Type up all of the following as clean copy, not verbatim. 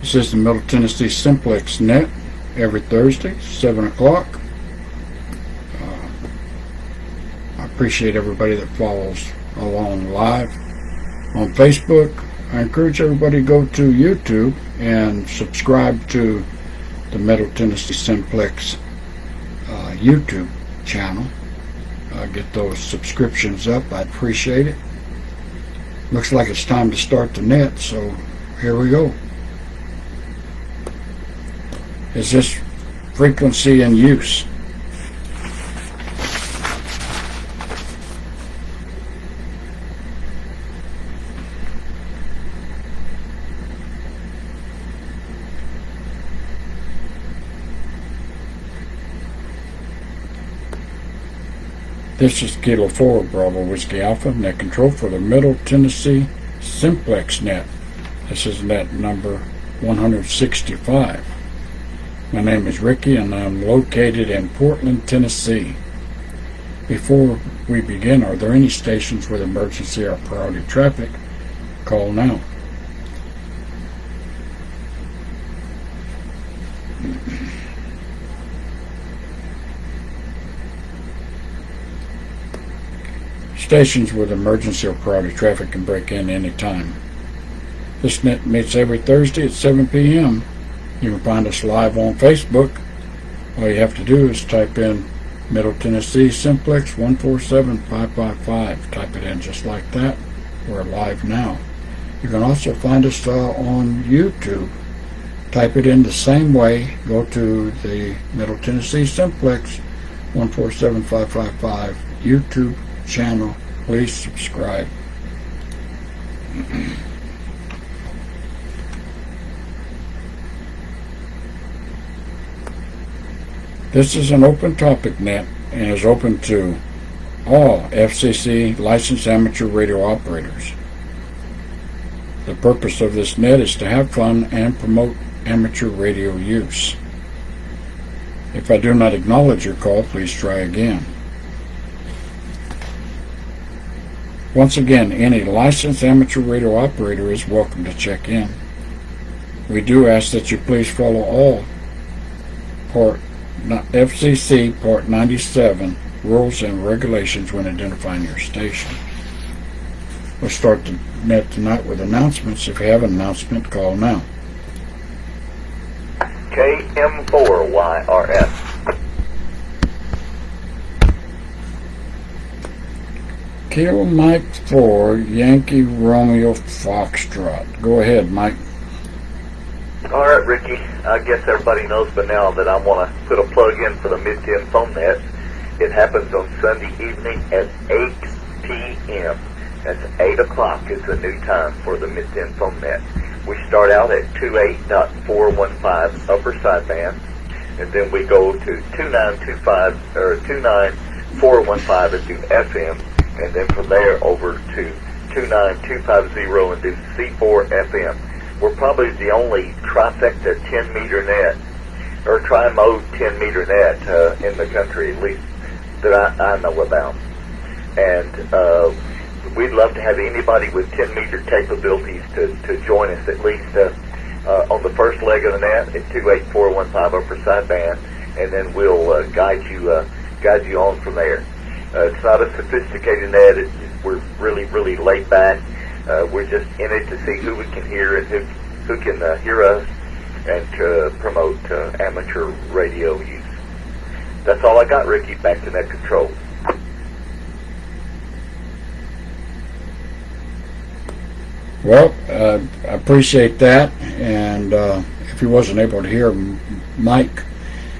This is the Middle Tennessee Simplex Net every Thursday, 7 o'clock. I appreciate everybody that follows along live on Facebook. I encourage everybody to go to YouTube and subscribe to the Middle Tennessee Simplex YouTube channel. Get those subscriptions up. I'd appreciate it. Looks like it's time to start the net, so here we go. Is this frequency in use? This is Kilo 4 Bravo Whiskey Alpha, net control for the Middle Tennessee Simplex Net. This is net number 165. My name is Ricky and I'm located in Portland, Tennessee. Before we begin, are there any stations with emergency or priority traffic? Call now. Stations with emergency or priority traffic can break in any time. This net meets every Thursday at 7 p.m. You can find us live on Facebook. All you have to do is type in Middle Tennessee Simplex 147555. Type it in just like that. We're live now. You can also find us on YouTube. Type it in the same way. Go to the Middle Tennessee Simplex 147555 YouTube channel. Please subscribe. This is an open topic net and is open to all FCC licensed amateur radio operators. The purpose of this net is to have fun and promote amateur radio use. If I do not acknowledge your call, please try again. Once again, any licensed amateur radio operator is welcome to check in. We do ask that you please follow all FCC Part 97 rules and regulations when identifying your station. We'll start the net tonight with announcements. If you have an announcement, call now. KM4YRF. Kilo Mike 4 Yankee Romeo Foxtrot. Go ahead, Mike. All right, Ricky. I guess everybody knows by now that I want to put a plug in for the Mid-10 phone net. It happens on Sunday evening at 8 p.m. That's 8 o'clock is the new time for the Mid-10 phone net. We start out at 28.415 upper sideband, and then we go to 2925 or 29415 and do FM, and then from there over to 29250 and do C4 FM. We're probably the only trifecta 10-meter net, or tri-mode 10-meter net in the country, at least that I know about. And we'd love to have anybody with 10-meter capabilities to join us, at least on the first leg of the net at 28415 upper sideband, and then we'll guide you on from there. It's not a sophisticated net. We're really laid back. We're just in it to see who we can hear and who can hear us and to promote amateur radio use. That's all I got, Ricky. Back to net control. Well, I appreciate that. And if you wasn't able to hear Mike,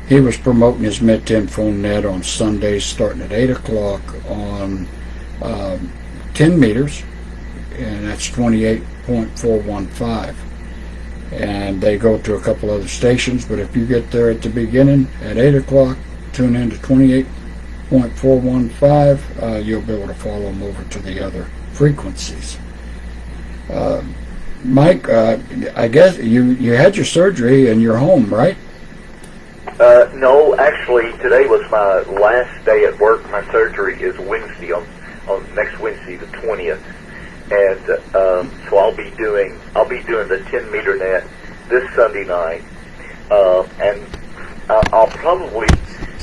he was promoting his Mid-10 phone net on Sundays starting at 8 o'clock on 10 meters, and that's 28.415. And they go to a couple other stations, but if you get there at the beginning at 8 o'clock, tune in to 28.415, you'll be able to follow them over to the other frequencies. Mike, I guess you had your surgery in your home, right? No, actually, today was my last day at work. My surgery is Wednesday, on next Wednesday, the 20th, and so I'll be doing the 10-meter net this Sunday night, and I'll probably,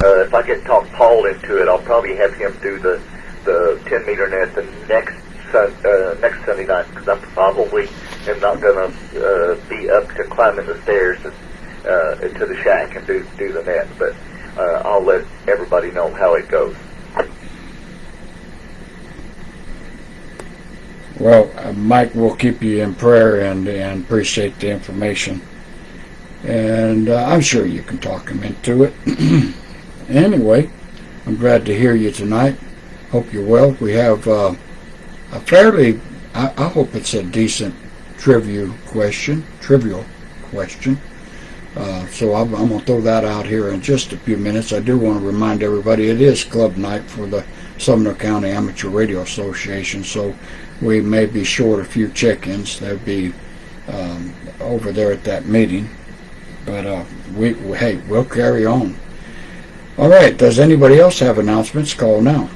if I can talk Paul into it, I'll probably have him do the 10-meter net the next Sunday night, because I probably am not going to be up to climbing the stairs to the shack and do the net, but I'll let everybody know how it goes. Well, Mike, we'll keep you in prayer and appreciate the information. And I'm sure you can talk him into it. Anyway, I'm glad to hear you tonight. Hope you're well. We have a fairly, I hope it's a decent trivial question. So I'm going to throw that out here in just a few minutes. I do want to remind everybody it is club night for the Sumner County Amateur Radio Association, so we may be short a few check-ins. They'll be over there at that meeting. But hey, we'll carry on. All right, does anybody else have announcements? Call now.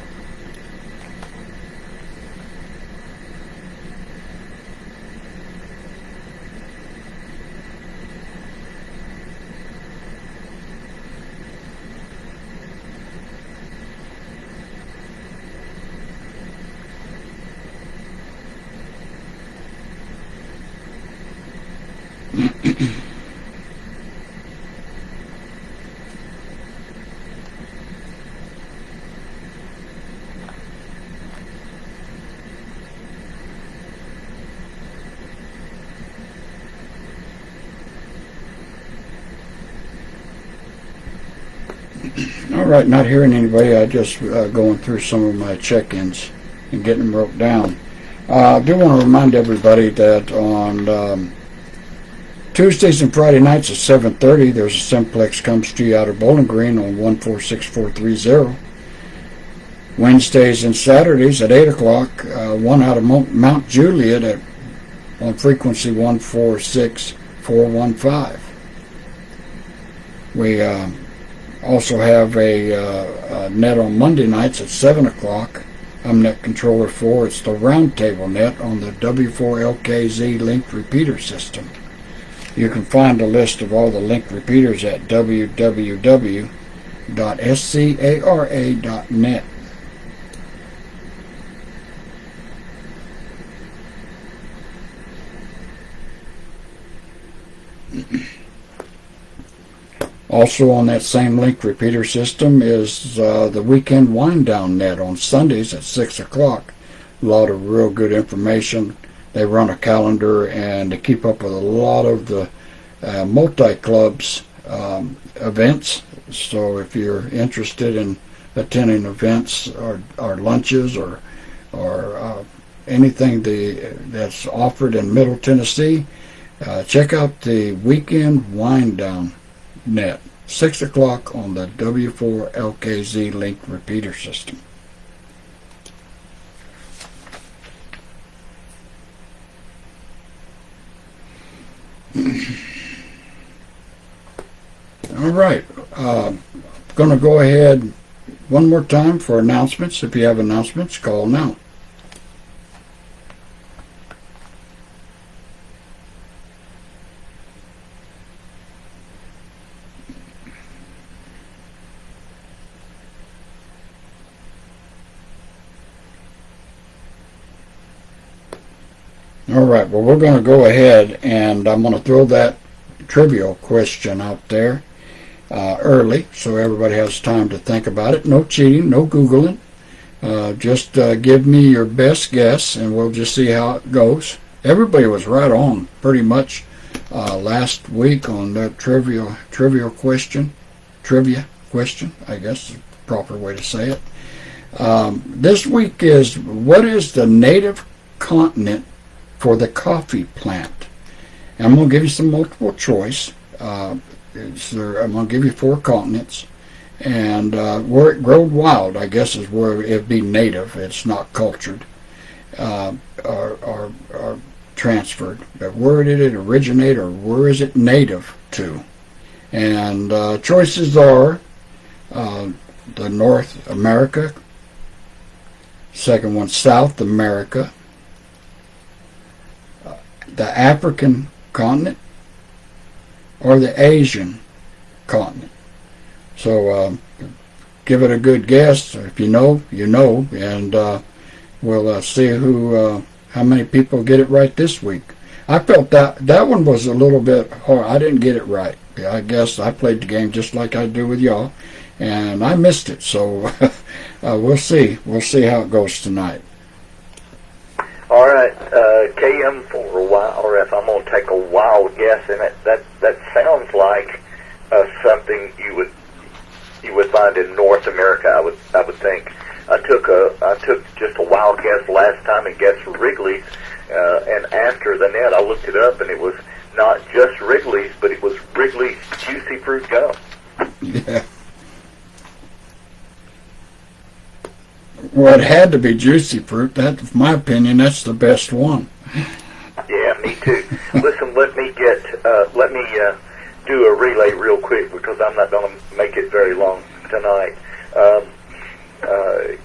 All right, not hearing anybody. I just going through some of my check-ins and getting them wrote down. I do want to remind everybody that on Tuesdays and Friday nights at 7:30, there's a Simplex comes to you out of Bowling Green on 146430. Wednesdays and Saturdays at 8 o'clock, one out of Mount Juliet on frequency 146415. We also have a net on Monday nights at 7 o'clock. I'm net controller 4. It's the roundtable net on the W4LKZ linked repeater system. You can find a list of all the linked repeaters at www.scara.net. Also on that same link repeater system is the weekend wind down net on Sundays at 6 o'clock. A lot of real good information. They run a calendar and they keep up with a lot of the multi-clubs events. So if you're interested in attending events or lunches or anything that's offered in Middle Tennessee, check out the weekend wind down net, 6 o'clock on the W4LKZ link repeater system. All right, going to go ahead one more time for announcements. If you have announcements, call now. All right, well, we're going to go ahead and I'm going to throw that trivial question out there early so everybody has time to think about it. No cheating, no Googling. Just give me your best guess and we'll just see how it goes. Everybody was right on pretty much last week on that trivia question, I guess is the proper way to say it. This week is, what is the native continent for the coffee plant? And I'm going to give you some multiple choice. I'm going to give you 4 continents. And where it grows wild, I guess, is where it'd be native. It's not cultured or transferred. But where did it originate, or where is it native to? And choices are the North America, second one South America, the African continent, or the Asian continent? So give it a good guess. If you know, you know, and we'll see how many people get it right this week. I felt that one was a little bit hard. I didn't get it right. I guess I played the game just like I do with y'all, and I missed it. So we'll see. We'll see how it goes tonight. All right, KM for YRF. I'm going to take a wild guess, and that sounds like something you would find in North America. I would think. I took just a wild guess last time and guessed Wrigley's, and after the net I looked it up, and it was not just Wrigley's, but it was Wrigley's Juicy Fruit Gum. Yeah. Well, it had to be Juicy Fruit. That, in my opinion, that's the best one. Yeah, me too. Listen, let me do a relay real quick because I'm not going to make it very long tonight.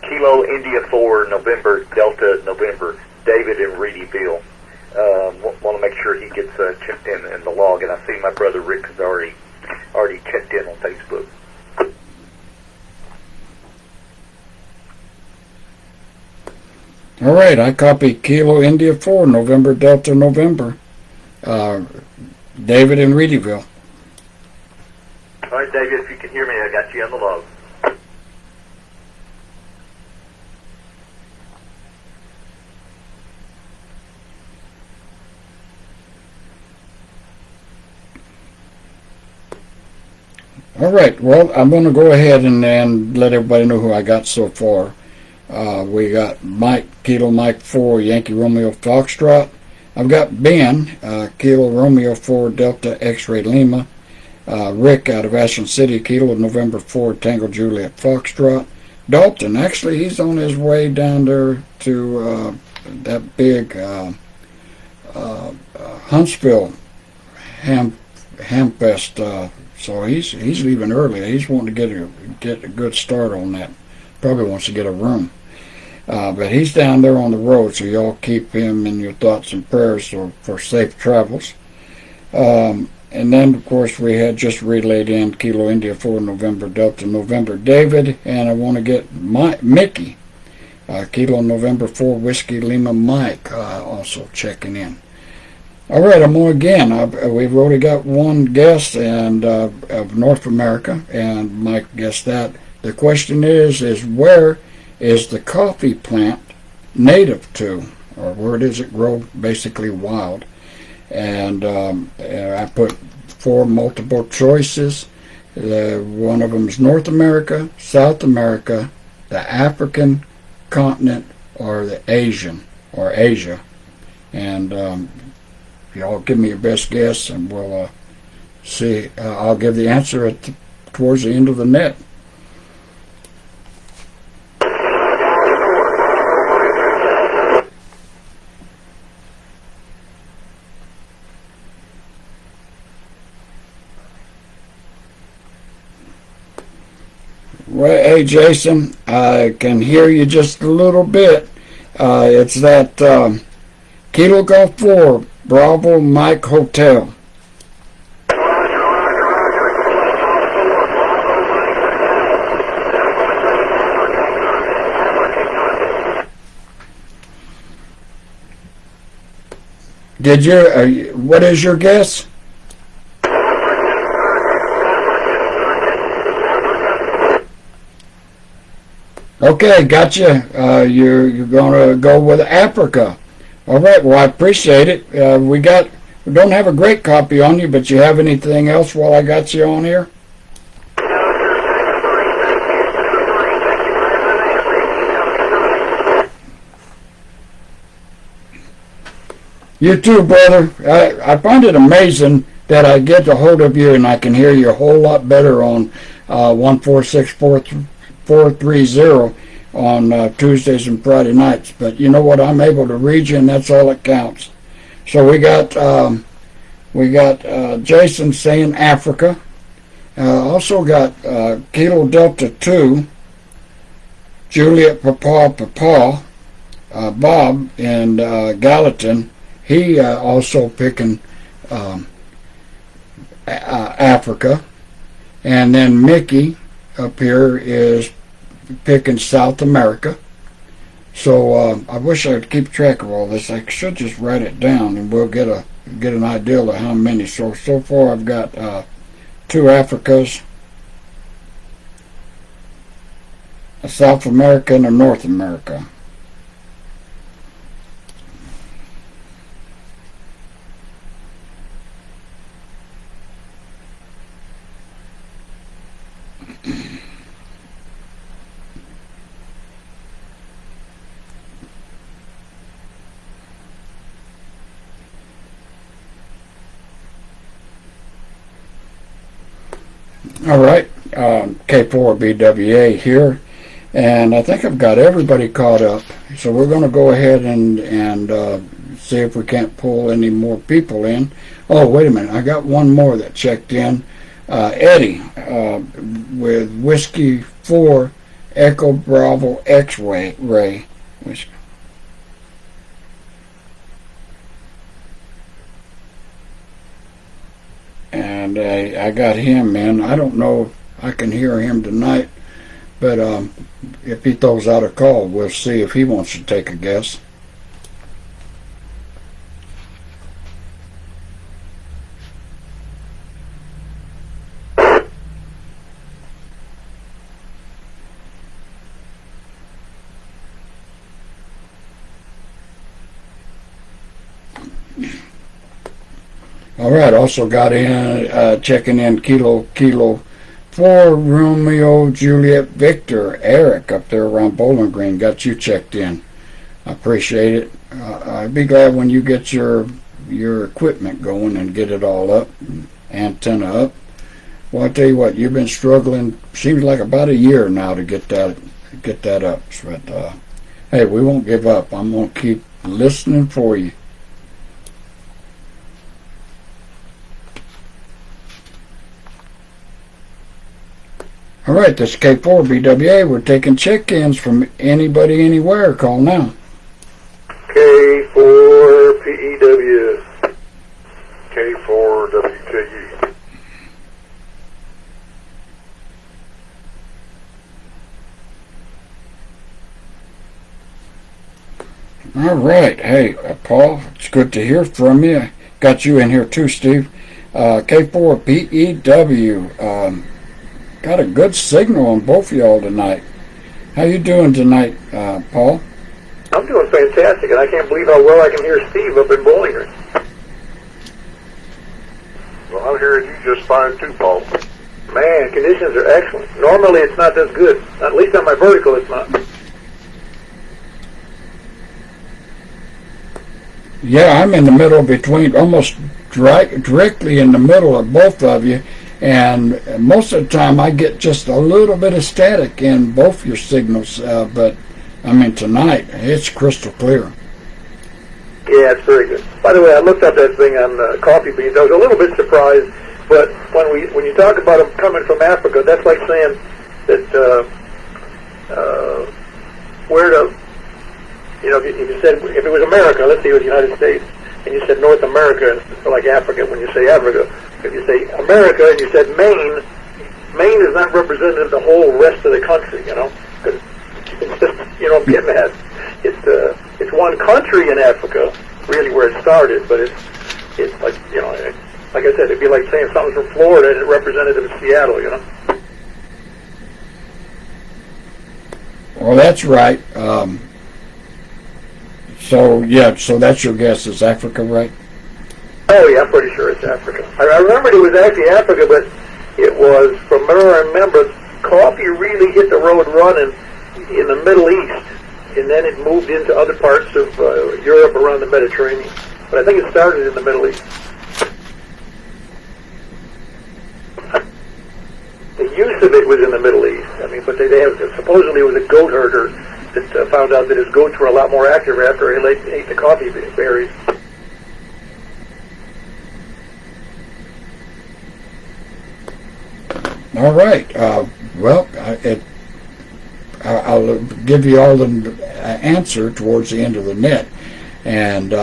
Kilo India 4 November Delta November David in Reedyville. Want to make sure he gets checked in the log, and I see my brother Rick has already checked in on Facebook. All right, I copied Kilo India 4 November Delta November David in Reedyville. All right, David, if you can hear me, I got you on the log. All right, well, I'm going to go ahead and let everybody know who I got so far. We got Mike, Kilo Mike 4, Yankee Romeo Foxtrot. I've got Ben, Kilo Romeo 4, Delta X-Ray Lima. Rick out of Ashland City, Kilo November 4, Tango Juliet Foxtrot. Dalton, actually, he's on his way down there to that big Huntsville Hamfest. So he's leaving early. He's wanting to get a good start on that. Probably wants to get a room. But he's down there on the road, so y'all keep him in your thoughts and prayers for safe travels. And then, of course, we had just relayed in Kilo India 4 November Delta November David, and I want to get Mickey, Kilo November 4 Whiskey Lima Mike, also checking in. All right, I'm on again. We've already got one guest and of North America, and Mike guessed that. The question is where is the coffee plant native to, or where does it grow basically wild? And I put 4 multiple choices. One of them is North America, South America, the African continent, or the Asian, or Asia. And y'all give me your best guess, and we'll see. I'll give the answer towards the end of the net. Well, hey, Jason, I can hear you just a little bit. It's that Kilo Golf 4, Bravo Mike Hotel. What is your guess? Okay, gotcha. You're gonna go with Africa. All right. Well, I appreciate it. We don't have a great copy on you, but you have anything else while I got you on here? You too, brother. I find it amazing that I get a hold of you and I can hear you a whole lot better on 146-430 on Tuesdays and Friday nights. But you know what? I'm able to read you, and that's all that counts. So we got Jason saying Africa. Also got Kilo Delta 2, Juliet Papa, Bob in Gallatin. He also picking Africa, and then Mickey up here is picking South America. So I wish I could keep track of all this. I should just write it down, and we'll get an idea of how many. So far I've got 2 Africas, a South America, and a North America. All right, K4BWA here, and I think I've got everybody caught up. So we're going to go ahead and see if we can't pull any more people in. Oh, wait a minute, I got one more that checked in. Eddie with Whiskey 4 Echo Bravo X-Ray. And I got him, man. I don't know if I can hear him tonight, but if he throws out a call, we'll see if he wants to take a guess. All right, also got in, checking in Kilo 4 Romeo Juliet Victor Eric up there around Bowling Green. Got you checked in. I appreciate it. I'd be glad when you get your equipment going and get it all up, antenna up. Well, I tell you what, you've been struggling. Seems like about a year now to get that up. But hey, we won't give up. I'm gonna keep listening for you. All right, this is K4BWA. We're taking check-ins from anybody, anywhere. Call now. K4PEW. K4WKE. All right. Hey, Paul, it's good to hear from you. Got you in here too, Steve. K4PEW. Got a good signal on both of y'all tonight. How you doing tonight, Paul? I'm doing fantastic, and I can't believe how well I can hear Steve up in Bowling Green. Well, I'm hearing you just fine too, Paul. Man, conditions are excellent. Normally it's not this good. At least on my vertical it's not. Yeah, I'm in the middle between, almost directly in the middle of both of you. And most of the time I get just a little bit of static in both your signals, but I mean tonight it's crystal clear. Yeah, it's very good. By the way, I looked up that thing on coffee beans. I was a little bit surprised, but when you talk about them coming from Africa, that's like saying that if you said, if it was America, let's say it was the United States, and you said North America, like Africa, when you say Africa. If you say America and you said Maine, Maine is not representative of the whole rest of the country, Because it's just, I'm getting at. It's one country in Africa, really, where it started, but it's like, like I said, it'd be like saying something's from Florida and it's representative of Seattle, Well, that's right. So that's your guess, is Africa right? Oh, yeah, I'm pretty sure it's Africa. I remembered it was actually Africa, but it was, from what I remember, coffee really hit the road running in the Middle East, and then it moved into other parts of Europe around the Mediterranean. But I think it started in the Middle East. The use of it was in the Middle East. But they have, supposedly it was a goat herder that found out that his goats were a lot more active after he ate the coffee berries. All right. I'll give you all the answer towards the end of the net, and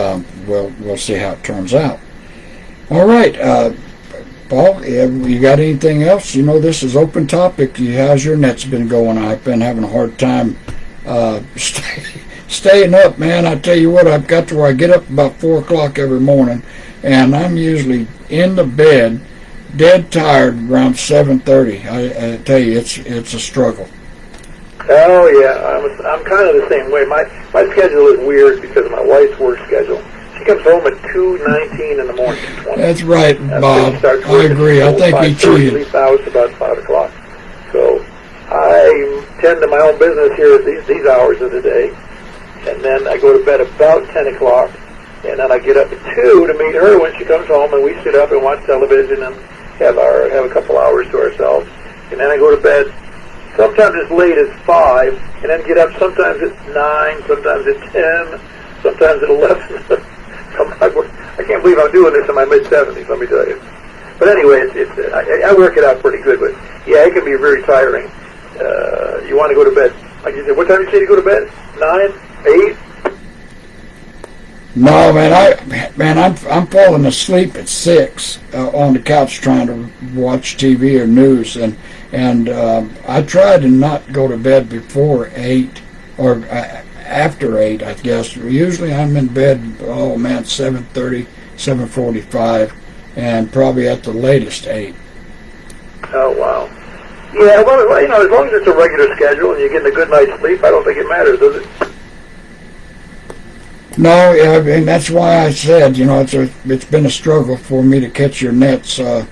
we'll see how it turns out. All right. Paul, you got anything else? You know, this is open topic. How's your net's been going? I've been having a hard time staying up, man. I tell you what, I've got to where I get up about 4 o'clock every morning, and I'm usually in the bed, dead tired around 7:30. I tell you, it's a struggle. Oh yeah, I'm kind of the same way. My schedule is weird because of my wife's work schedule. She comes home at 2:19 in the morning. 2:20. That's right, Bob. Starts I working agree. I until think he 5:30, cheated. leave the house about 5 o'clock. So I tend to my own business here at these hours of the day, and then I go to bed about 10 o'clock, and then I get up at 2 to meet her when she comes home, and we sit up and watch television and have a couple hours to ourselves, and then I go to bed sometimes as late as 5, and then get up sometimes at 9, sometimes at 10, sometimes at 11. I can't believe I'm doing this in my mid-70s, let me tell you. But anyway, I work it out pretty good, but yeah, it can be very tiring. You want to go to bed, like you said, what time do you say to go to bed? 9, 8? No, man, I'm falling asleep at 6 on the couch trying to watch TV or news, and I try to not go to bed before 8 or after 8, I guess. Usually I'm in bed, 7:30, 7:45, and probably at the latest 8. Oh, wow. Yeah, well, you know, as long as it's a regular schedule and you're getting a good night's sleep, I don't think it matters, does it? No, and that's why I said, you know, it's been a struggle for me to catch your nets on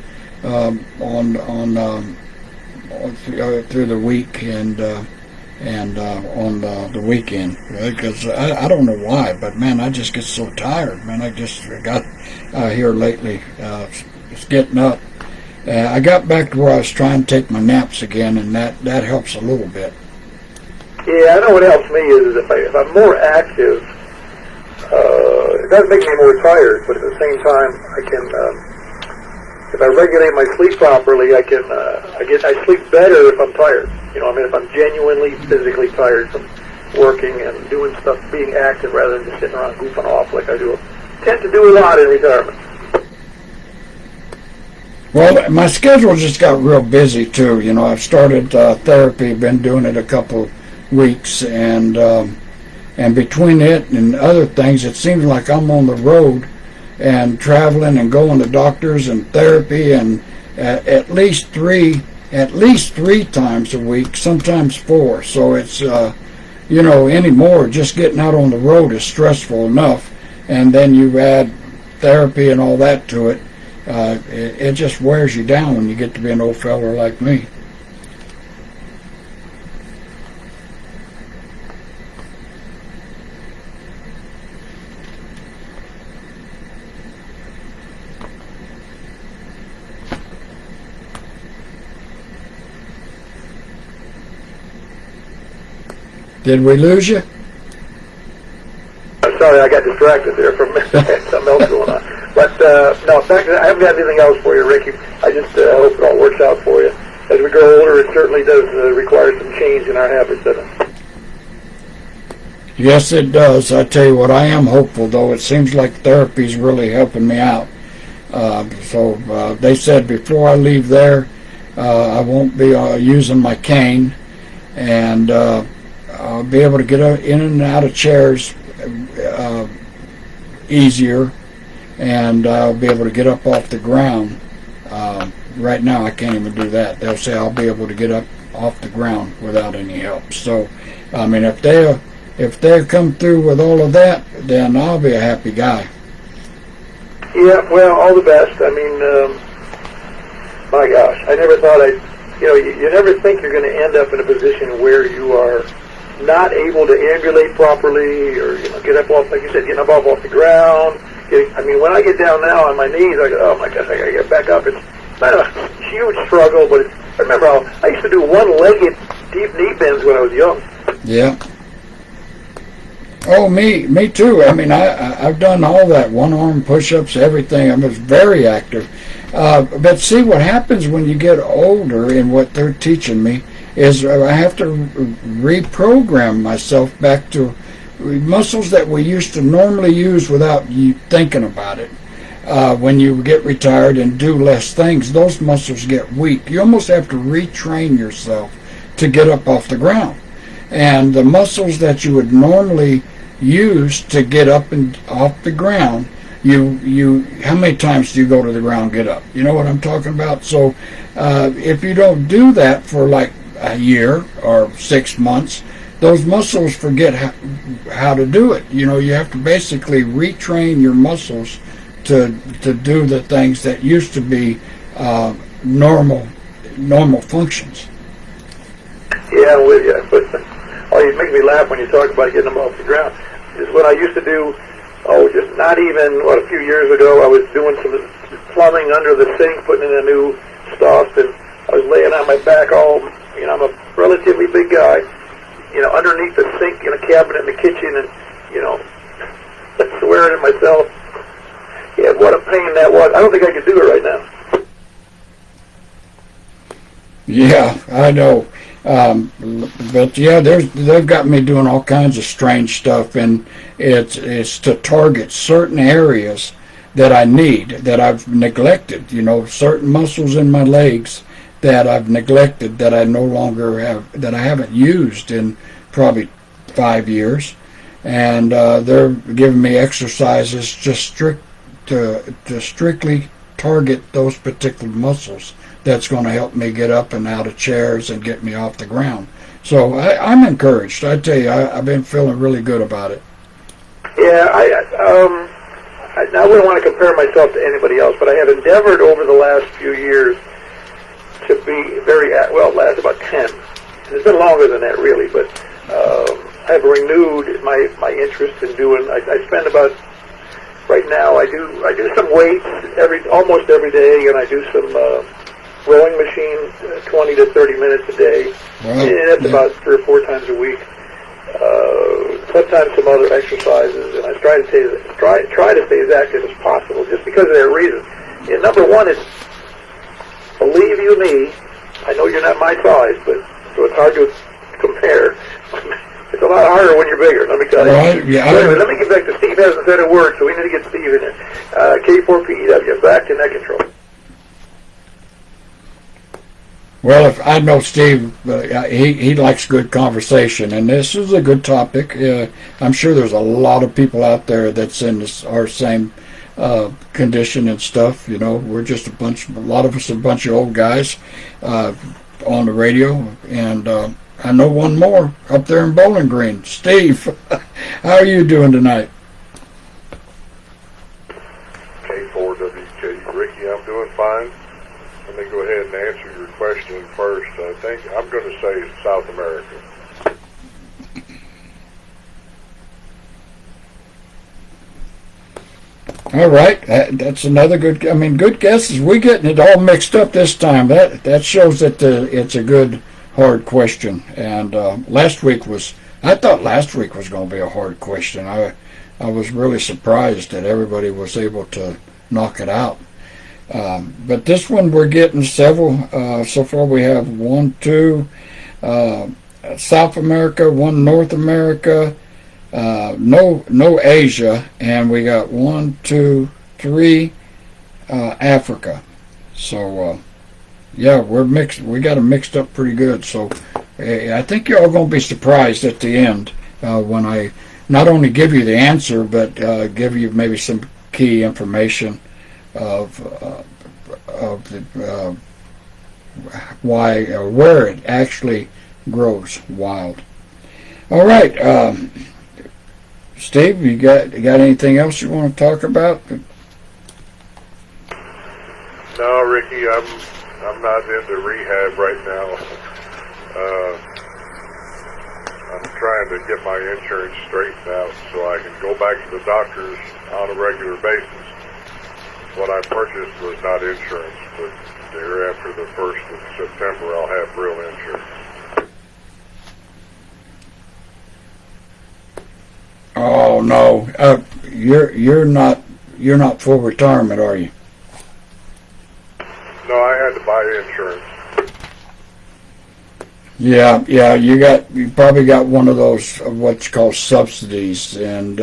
through the week and on the weekend, because I don't know why, but man, I just get so tired, man. I just got here lately, it's getting up. I got back to where I was trying to take my naps again, and that helps a little bit. Yeah, I know what helps me is if I'm more active, it doesn't make me more tired, but at the same time, I can, if I regulate my sleep properly, I sleep better if I'm tired. You know, I mean, if I'm genuinely physically tired from working and doing stuff, being active rather than just sitting around goofing off like I tend to do a lot in retirement. Well, my schedule just got real busy too. You know, I've started therapy, been doing it a couple weeks, and between it and other things, it seems like I'm on the road and traveling and going to doctors and therapy, and at least three times a week, sometimes 4. So it's you know, anymore, just getting out on the road is stressful enough, and then you add therapy and all that to it. It just wears you down when you get to be an old fella like me. Did we lose you? I'm sorry, I got distracted there from something else going on. But no, I haven't got anything else for you, Ricky. I just hope it all works out for you. As we grow older, it certainly does require some change in our habits, doesn't it? Yes, it does. I tell you what, I am hopeful, though. It seems like therapy's really helping me out. So they said before I leave there, I won't be using my cane, and I'll be able to get in and out of chairs easier, and I'll be able to get up off the ground. Right now I can't even do that. They'll say I'll be able to get up off the ground without any help. So, I mean, if they come through with all of that, then I'll be a happy guy. Yeah, well, all the best. I mean, my gosh, I never thought you never think you're going to end up in a position where you are not able to ambulate properly, or get up off, like you said, getting up off the ground. I mean, when I get down now on my knees, I go, oh my gosh, I got to get back up. It's not a huge struggle, but I remember I used to do one-legged deep knee bends when I was young. Yeah. Oh, me too. I mean, I've done all that, one-arm push-ups, everything. I was very active. But see, what happens when you get older, and what they're teaching me, is I have to reprogram myself back to muscles that we used to normally use without you thinking about it. when you get retired and do less things, those muscles get weak. You almost have to retrain yourself to get up off the ground. And the muscles that you would normally use to get up and off the ground, how many times do you go to the ground, get up? You know what I'm talking about? So if you don't do that for like a year or 6 months, those muscles forget how to do it. You know, you have to basically retrain your muscles to do the things that used to be normal functions. Yeah, I'm with you. But you make me laugh when you talk about getting them off the ground. Is what I used to do. Just not even a few years ago, I was doing some plumbing under the sink, putting in a new stuff, and I was laying on my back. I'm a relatively big guy. Underneath the sink in a cabinet in the kitchen, and swearing at myself. Yeah, what a pain that was. I don't think I could do it right now. Yeah, I know. But yeah, they've got me doing all kinds of strange stuff, and it's to target certain areas that I need, that I've neglected. Certain muscles in my legs that I've neglected, that I no longer have, that I haven't used in probably 5 years, and they're giving me exercises just to strictly target those particular muscles. That's going to help me get up and out of chairs and get me off the ground. So I'm encouraged. I tell you, I've been feeling really good about it. Yeah, I wouldn't want to compare myself to anybody else, but I have endeavored over the last few years to be last about 10. It's been longer than that, really, but I've renewed my interest in doing. I spend about, right now I do some weights almost every day, and I do some rowing machine 20 to 30 minutes a day. Wow. And that's about 3 or 4 times a week. Sometimes some other exercises, and I try to stay as active as possible, just because of that reason. And number one is, believe you me, I know you're not my size, but so it's hard to compare. It's a lot harder when you're bigger, let me tell you. Right, yeah. So anyway, let me get back to Steve. Hasn't said a word, so we need to get Steve in there. K4PEW, back to neck control. Well, if I know Steve, he likes good conversation, and this is a good topic. I'm sure there's a lot of people out there that's in our same condition and stuff. We're just a lot of us, a bunch of old guys on the radio, and I know one more up there in Bowling Green. Steve, how are you doing tonight? K4WK, Ricky, I'm doing fine. Let me go ahead and answer your question first. I think I'm going to say South America. All right, that's another good. Good guesses. We're getting it all mixed up this time. That shows that it's a good hard question. And I thought last week was going to be a hard question. I was really surprised that everybody was able to knock it out. But this one we're getting several. So far we have 1, 2, South America, 1 North America, no Asia, and we got 1, 2, 3 Africa. So yeah, we're mixed. We got them mixed up pretty good. So I think you're all going to be surprised at the end when I not only give you the answer, but give you maybe some key information of why or where it actually grows wild. All right, Steve, you got anything else you want to talk about? No, Ricky, I'm not into rehab right now. I'm trying to get my insurance straightened out so I can go back to the doctors on a regular basis. What I purchased was not insurance, but there after the 1st of September I'll have real insurance. Oh no, you're not full retirement, are you? No, I had to buy insurance. Yeah, you probably got one of those what's called subsidies, and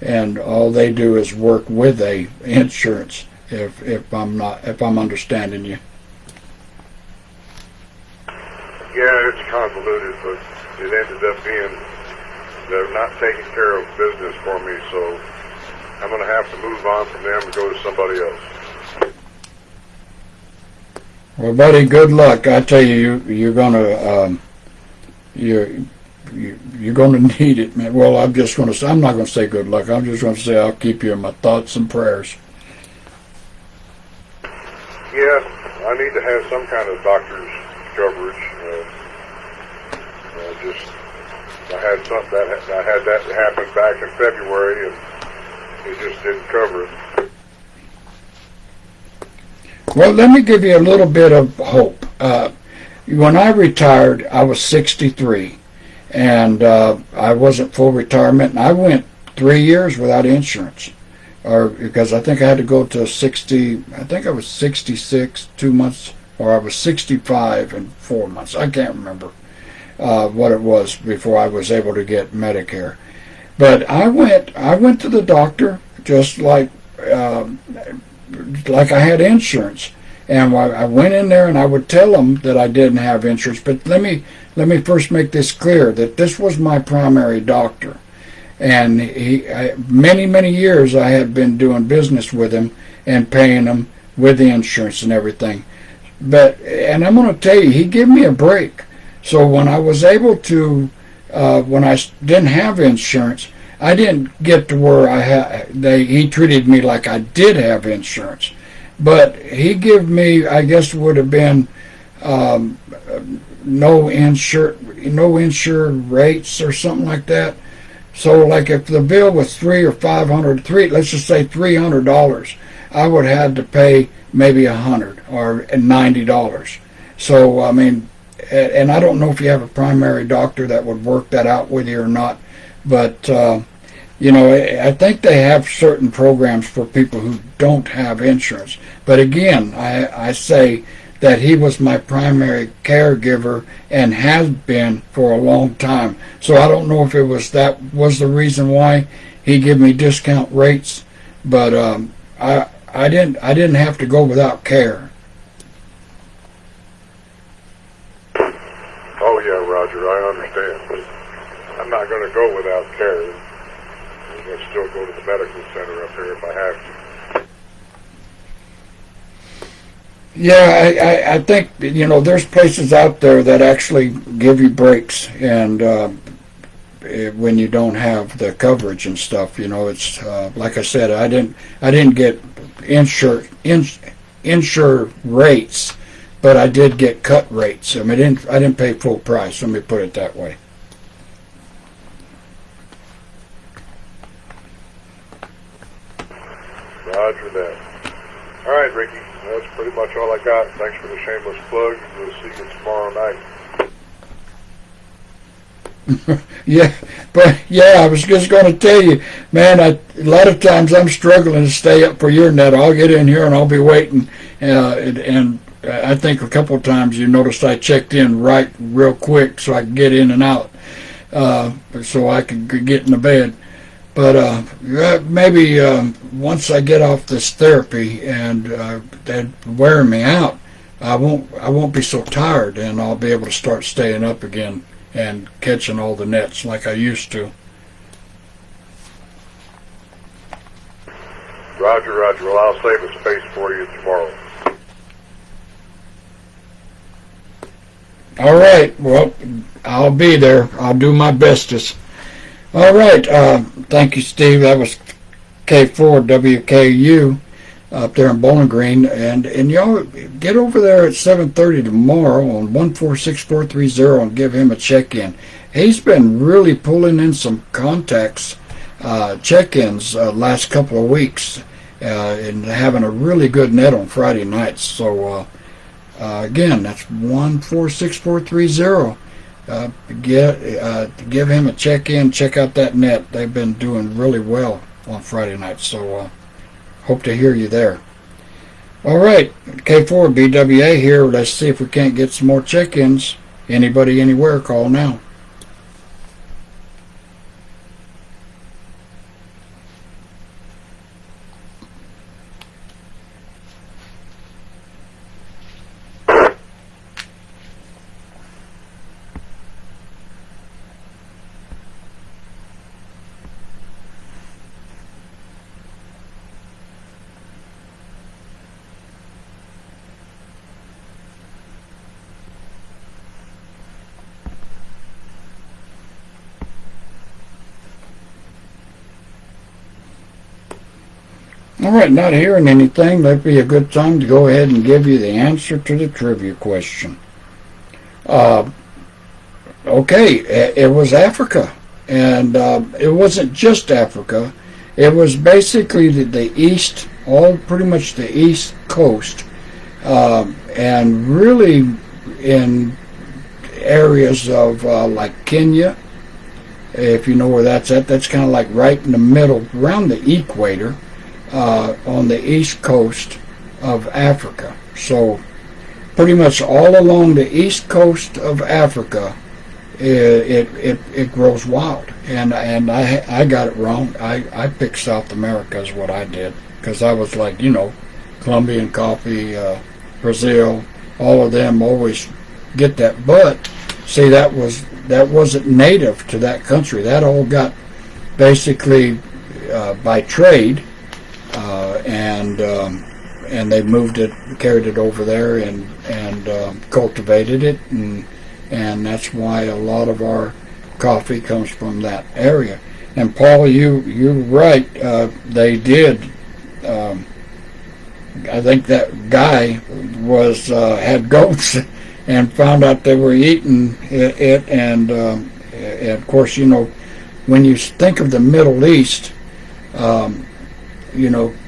and all they do is work with a insurance. If I'm understanding you. Yeah, it's convoluted, but it ended up being they're not taking care of business for me, so I'm going to have to move on from them and go to somebody else. Well, buddy, good luck. I tell you, you're gonna you're gonna need it, man. Well, I'm not gonna say good luck. I'm just gonna say I'll keep you in my thoughts and prayers. Yeah, I need to have some kind of doctor's coverage. I had that happen back in February, and it just didn't cover it. Well, let me give you a little bit of hope. When I retired, I was 63, and I wasn't full retirement, and I went 3 years without insurance, or because I think I had to go to 60. I think I was 66 2 months, or I was 65 and 4 months. I can't remember what it was before I was able to get Medicare. But I went to the doctor just like I had insurance, and I went in there and I would tell them that I didn't have insurance. But let me first make this clear that this was my primary doctor, and many years I had been doing business with him and paying him with the insurance and everything. And I'm going to tell you, he gave me a break. So when I was able to, when I didn't have insurance, I didn't get to where he treated me like I did have insurance. But he gave me, I guess it would have been no insured rates or something like that. So like if the bill was $300 or $500, let's just say $300, I would have had to pay maybe $100 or $90. So I mean, and I don't know if you have a primary doctor that would work that out with you or not, but I think they have certain programs for people who don't have insurance. But again, I say that he was my primary caregiver and has been for a long time. So I don't know if that was the reason why he gave me discount rates, but I didn't have to go without care. Oh yeah, Roger, I understand, but I'm not going to go without care. I'm going to still go to the medical center up here if I have to. Yeah, I think, there's places out there that actually give you breaks, and when you don't have the coverage and stuff, it's like I said, I didn't get insure rates, but I did get cut rates. I mean, I didn't pay full price. Let me put it that way. Roger that. All right, Ricky. That's pretty much all I got. Thanks for the shameless plug. We'll see you tomorrow night. I was just going to tell you, man, a lot of times I'm struggling to stay up for your net. I'll get in here and I'll be waiting, and I think a couple of times you noticed I checked in real quick so I could get in and out, so I could get in the bed. But maybe once I get off this therapy and they're wearing me out, I won't be so tired, and I'll be able to start staying up again and catching all the nets like I used to. Roger. Well, I'll save a space for you tomorrow. All right. Well, I'll be there. I'll do my bestest. All right. Thank you, Steve. That was K4WKU up there in Bowling Green. And y'all get over there at 7:30 tomorrow on 146430 and give him a check-in. He's been really pulling in some contacts, check-ins last couple of weeks, and having a really good net on Friday nights. So again, that's 146430. Give him a check-in, check out that net. They've been doing really well on Friday nights, so hope to hear you there. All right, K4BWA here. Let's see if we can't get some more check-ins. Anybody, anywhere, call now. All right, not hearing anything, that'd be a good time to go ahead and give you the answer to the trivia question. Okay, it was Africa, and it wasn't just Africa. It was basically the east, pretty much the east coast, and really in areas of like Kenya, if you know where that's at. That's kind of like right in the middle, around the equator, on the east coast of Africa. So pretty much all along the east coast of Africa, it grows wild. And I got it wrong. I picked South America is what I did, because I was like, Colombian coffee, Brazil, all of them always get that. But see, that wasn't native to that country. That all got basically by trade, and they moved it, carried it over there, and cultivated it, and that's why a lot of our coffee comes from that area. And Paul, you're right. They did. I think that guy had goats and found out they were eating it, and of course, when you think of the Middle East,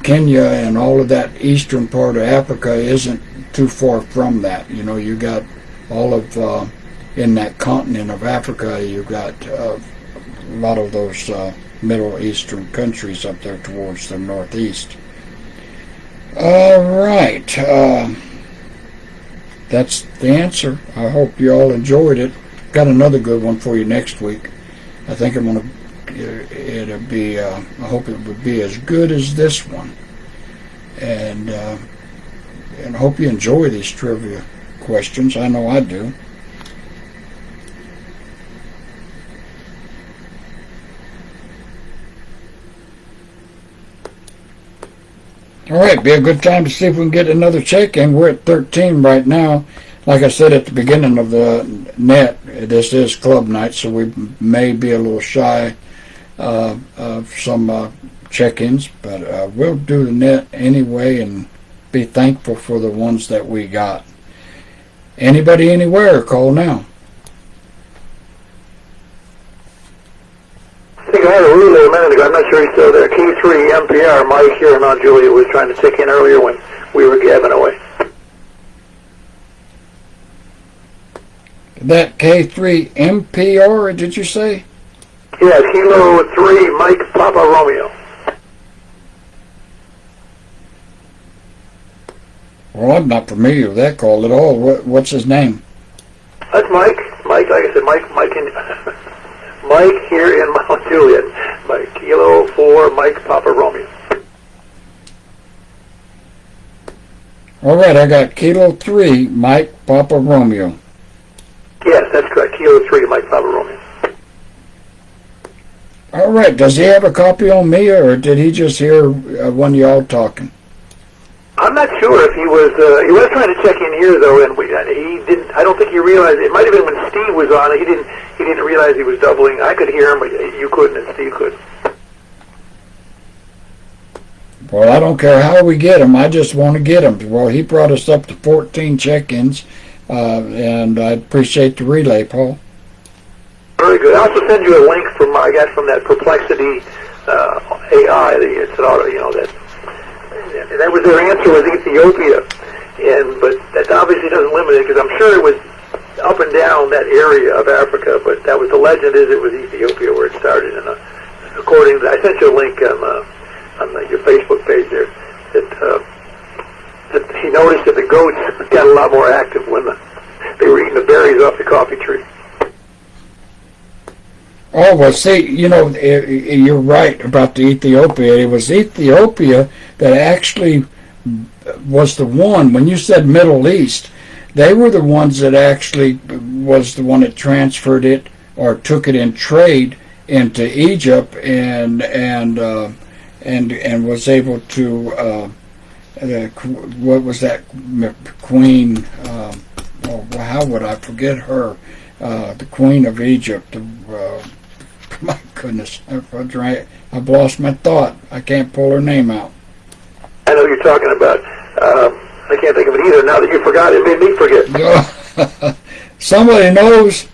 Kenya and all of that eastern part of Africa isn't too far from that. You got all of in that continent of Africa, you got a lot of those Middle Eastern countries up there towards the northeast. All right. That's the answer. I hope you all enjoyed it. Got another good one for you next week. I think I hope it would be as good as this one. And I hope you enjoy these trivia questions. I know I do. All right, be a good time to see if we can get another check-in. We're at 13 right now. Like I said at the beginning of the net, this is club night, so we may be a little shy of some check-ins, but we'll do the net anyway and be thankful for the ones that we got. Anybody, anywhere, call now. I think I had a relay a minute ago. I'm not sure he's still there. K3 MPR, Mike here, and Aunt Julia was trying to check in earlier when we were gabbing away. That K3 MPR, did you say? Yeah, Kilo 3, Mike Papa Romeo. Well, I'm not familiar with that call at all. What's his name? That's Mike. Mike, like I said, Mike here in Mount Juliet. Mike, Kilo 4, Mike Papa Romeo. All right, I got Kilo 3, Mike Papa Romeo. Yes, that's correct. Kilo 3, Mike Papa Romeo. All right, does he have a copy on me, or did he just hear one of y'all talking? I'm not sure if he was trying to check in here though, and he didn't. I don't think he realized. It might have been when Steve was on. He didn't realize he was doubling. I could hear him, but you couldn't, and Steve couldn't. Well, I don't care how we get him. I just want to get him. Well, he brought us up to 14 check-ins, and I appreciate the relay, Paul. Very good. I'll also send you a link I got from that Perplexity AI. It's an auto, that was their answer was Ethiopia, but that obviously doesn't limit it, because I'm sure it was up and down that area of Africa, but that was the legend is it was Ethiopia where it started. And according to, I sent you a link on your Facebook page there that he noticed that the goats got a lot more active when they were eating the berries off the coffee tree. Oh, well, see, you're right about the Ethiopia. It was Ethiopia that actually was the one, when you said Middle East, they were the ones that actually was the one that transferred it or took it in trade into Egypt and was able to, what was that queen, how would I forget her? The Queen of Egypt. My goodness, I've lost my thought. I can't pull her name out. I know who you're talking about. I can't think of it either. Now that you forgot, it made me forget. Somebody knows.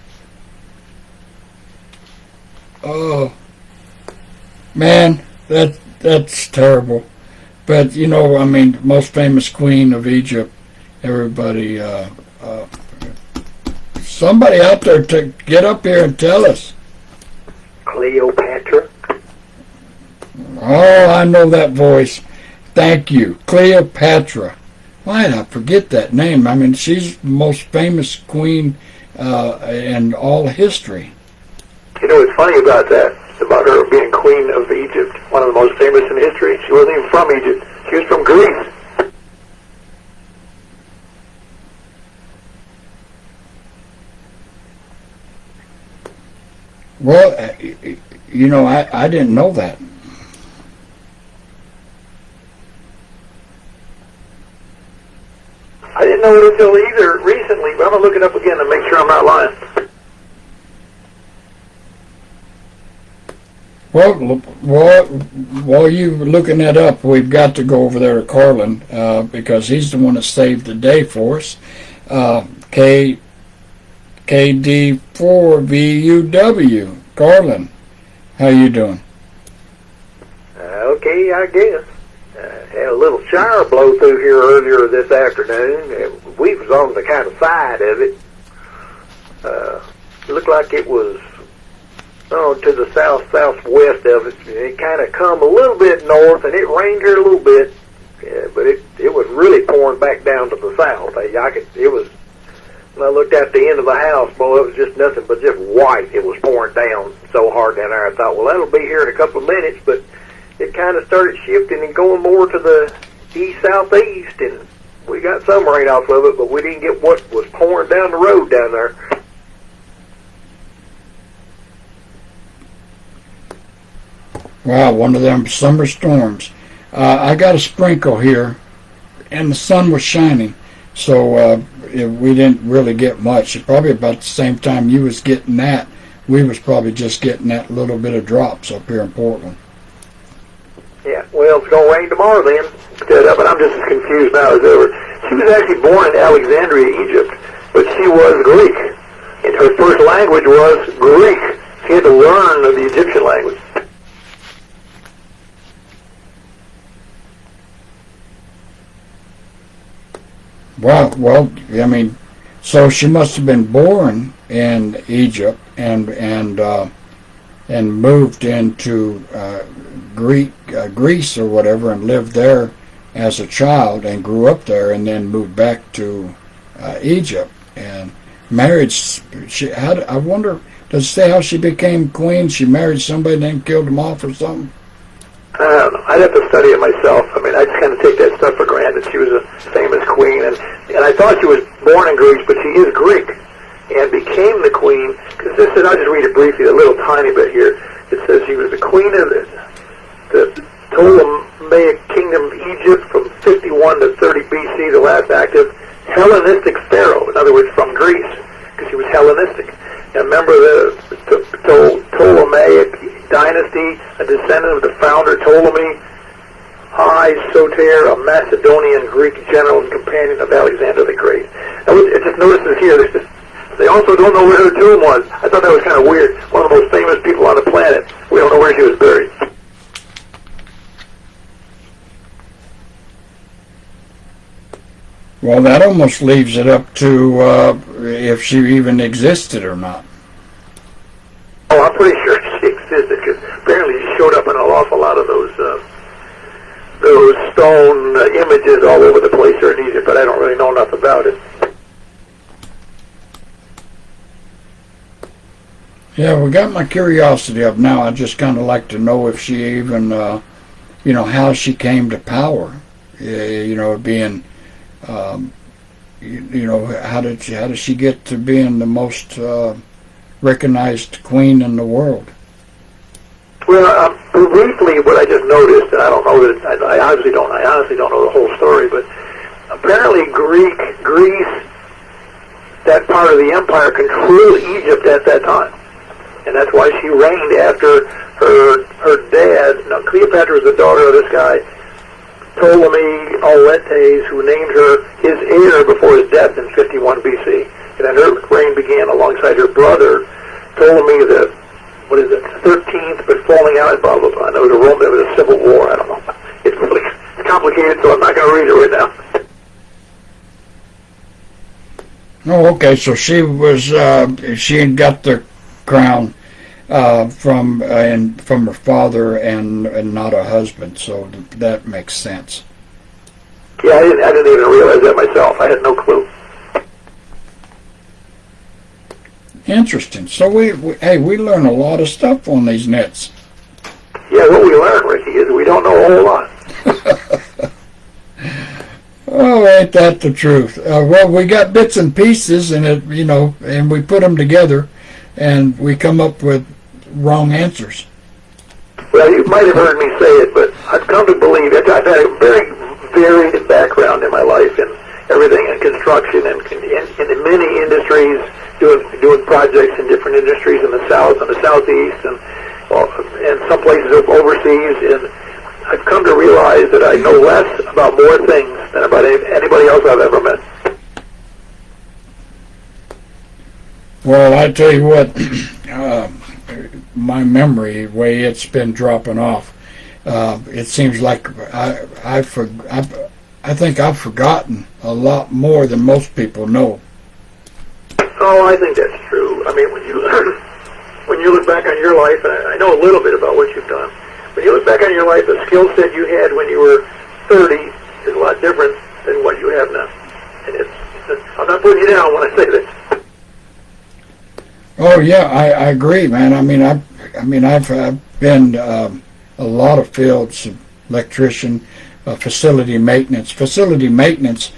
Oh, man, that's terrible. But, you know, I mean, most famous queen of Egypt, everybody, somebody out there to get up here and tell us. Cleopatra. Oh, I know that voice. Thank you. Cleopatra. Why did I forget that name? I mean, she's the most famous queen in all history. You know what's funny about that? About her being queen of Egypt, one of the most famous in history. She wasn't even from Egypt. She was from Greece. Well, you know, I didn't know that. I didn't know it until either recently, but I'm going to look it up again to make sure I'm not lying. Well, while you're looking that up, we've got to go over there to Carlin because he's the one that saved the day for us. KD4VUW. Carlin, how you doing? Okay, I guess. Had a little shower blow through here earlier this afternoon. We was on the kind of side of it. It looked like it was to the southwest of it. It kind of come a little bit north, and it rained here a little bit. But it was really pouring back down to the south. It was. When I looked at the end of the house, boy, it was just nothing but just white. It was pouring down so hard down there. I thought, well, that'll be here in a couple of minutes, but it kind of started shifting and going more to the east-southeast, and we got some rain off of it, but we didn't get what was pouring down the road down there. Wow, one of them summer storms. I got a sprinkle here, and the sun was shining, so we didn't really get much. Probably about the same time you was getting that, we was probably just getting that little bit of drops up here in Portland. Yeah, well, it's going to rain tomorrow then. But I'm just as confused now as ever. She was actually born in Alexandria, Egypt, but she was Greek. And her first language was Greek. She had to learn the Egyptian language. Wow, well, I mean, so she must have been born in Egypt and moved into Greece or whatever and lived there as a child and grew up there and then moved back to Egypt and married. I wonder, does it say how she became queen? She married somebody and then killed them off or something? I don't know. I'd have to study it myself. I mean, I just kind of take that stuff for granted. She was a famous queen, and I thought she was born in Greece, but she is Greek, and became the queen. Because this is, I'll just read it briefly, a little tiny bit here. It says she was the queen of the Ptolemaic kingdom of Egypt from 51 to 30 BC, the last active Hellenistic pharaoh. In other words, from Greece, because she was Hellenistic. A member of the Ptolemaic dynasty, a descendant of the founder Ptolemy I Soter, a Macedonian Greek general and companion of Alexander the Great. Now, it just notices here, they also don't know where her tomb was. I thought that was kind of weird. One of the most famous people on the planet. We don't know where she was buried. Well, that almost leaves it up to if she even existed or not. Oh, I'm pretty sure she existed, because apparently she showed up in an awful lot of those stone images all over the place here in Egypt, but I don't really know enough about it. Yeah, we got my curiosity up now. I just kind of like to know if she even, how she came to power. Being, how did she get to being the most recognized queen in the world? Well, briefly, what I just noticed, and I don't know that I honestly don't know the whole story, but apparently Greece, that part of the empire, controlled Egypt at that time, and that's why she reigned after her dad. Now, Cleopatra was the daughter of this guy Ptolemy Auletes, who named her his heir before his death in 51 BC. And then her reign began alongside her brother, Ptolemy the, 13th, but falling out and blah, blah, blah. And there was a civil war, I don't know. It's really complicated, so I'm not going to read it right now. Oh, okay. So she was she had got the crown from her father and not a husband. So that makes sense. Yeah, I didn't even realize that myself. I had no clue. Interesting. So we learn a lot of stuff on these nets. Yeah, what we learned, Ricky, is we don't know a whole lot. Oh, ain't that the truth? Well, we got bits and pieces, and and we put them together, and we come up with wrong answers. Well, you might have heard me say it, but I've come to believe it. I've had a very varied background in my life, and everything in construction and in many industries, doing projects in different industries in the South and the Southeast, and some places overseas. And I've come to realize that I know less about more things than about anybody else I've ever met. Well, I tell you what, my memory, the way it's been dropping off, it seems like I think I've forgotten a lot more than most people know. Oh, I think that's true. I mean, when you look back on your life, and I know a little bit about what you've done. When you look back on your life, the skill set you had when you were 30 is a lot different than what you have now. And I'm not putting you down when I say that. Oh yeah, I agree, man. I mean, I've been a lot of fields: electrician, facility maintenance. Facility maintenance.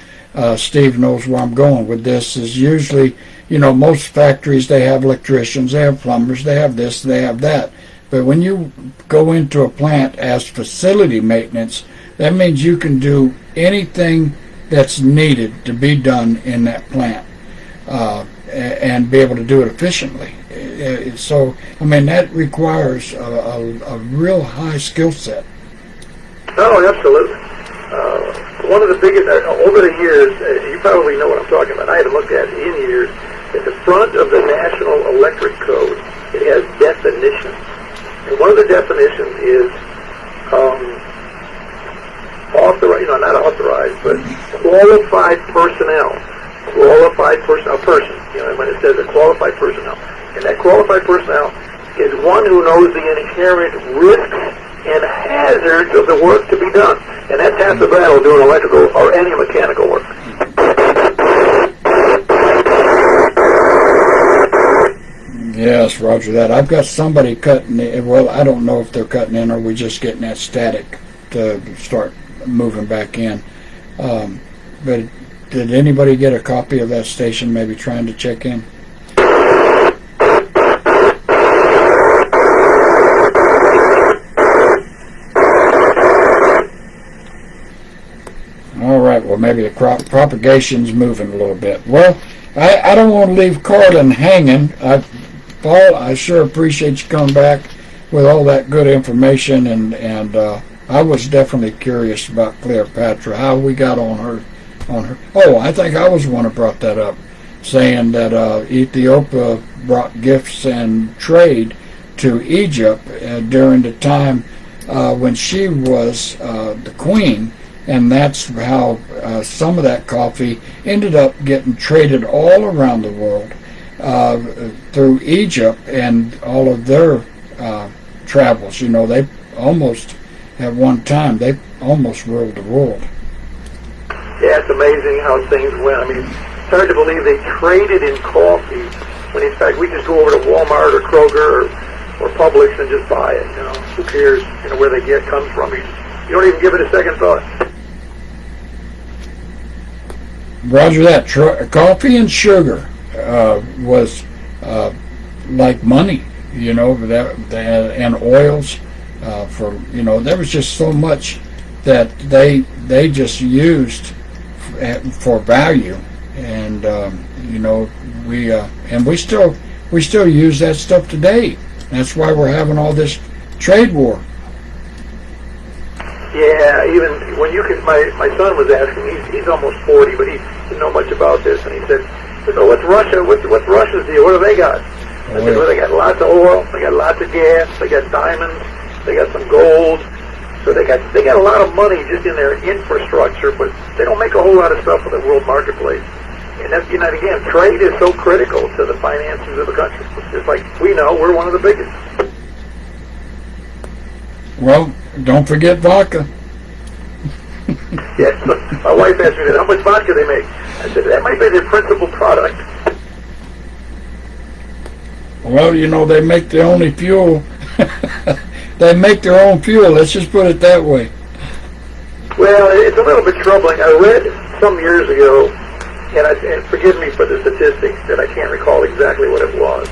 Steve knows where I'm going with this. Is usually, most factories, they have electricians, they have plumbers, they have this, they have that. But when you go into a plant as facility maintenance, that means you can do anything that's needed to be done in that plant. And be able to do it efficiently. So, I mean, that requires a real high skill set. Oh, absolutely. One of the biggest, over the years, you probably know what I'm talking about. I haven't looked at it in years. At the front of the National Electric Code, it has definitions. And one of the definitions is authorized, not authorized, but qualified personnel. Qualified person, when it says a qualified personnel. And that qualified personnel is one who knows the inherent risks and hazards of the work to be done. And that's half the battle doing electrical or any mechanical work. Yes, roger that. I've got somebody cutting in. Well, I don't know if they're cutting in or we're just getting that static to start moving back in. But did anybody get a copy of that station maybe trying to check in? All right, well, maybe the propagation's moving a little bit. Well, I don't want to leave Carlin hanging. Paul, I sure appreciate you coming back with all that good information, and I was definitely curious about Cleopatra, how we got on her. Oh, I think I was the one who brought that up, saying that Ethiopia brought gifts and trade to Egypt during the time when she was the queen, and that's how some of that coffee ended up getting traded all around the world through Egypt and all of their travels. They almost, at one time, they almost ruled the world. Yeah, it's amazing how things went. I mean, it's hard to believe they traded in coffee when, in fact, we just go over to Walmart or Kroger or Publix and just buy it. Who cares? Where they comes from. You don't even give it a second thought. Roger that. Coffee and sugar was like money, and oils for there was just so much that they just used for value, and we still use that stuff today. That's why we're having all this trade war. Yeah, even when you can, my son was asking. He's almost 40, but he didn't know much about this, and he said, "So what's Russia? What's Russia's deal? What do they got?" I said, "Well, they got lots of oil, they got lots of gas, they got diamonds, they got some gold, so they got a lot of money just in their infrastructure, but they don't make a whole lot of stuff for the world marketplace." And that's, again, trade is so critical to the finances of the country. Just like we know, we're one of the biggest. Well, don't forget vodka. Yes, my wife asked me that, how much vodka they make. I said, that might be their principal product. Well, they make their only fuel. They make their own fuel. Let's just put it that way. Well, it's a little bit troubling. I read some years ago, and forgive me for the statistics that I can't recall exactly what it was.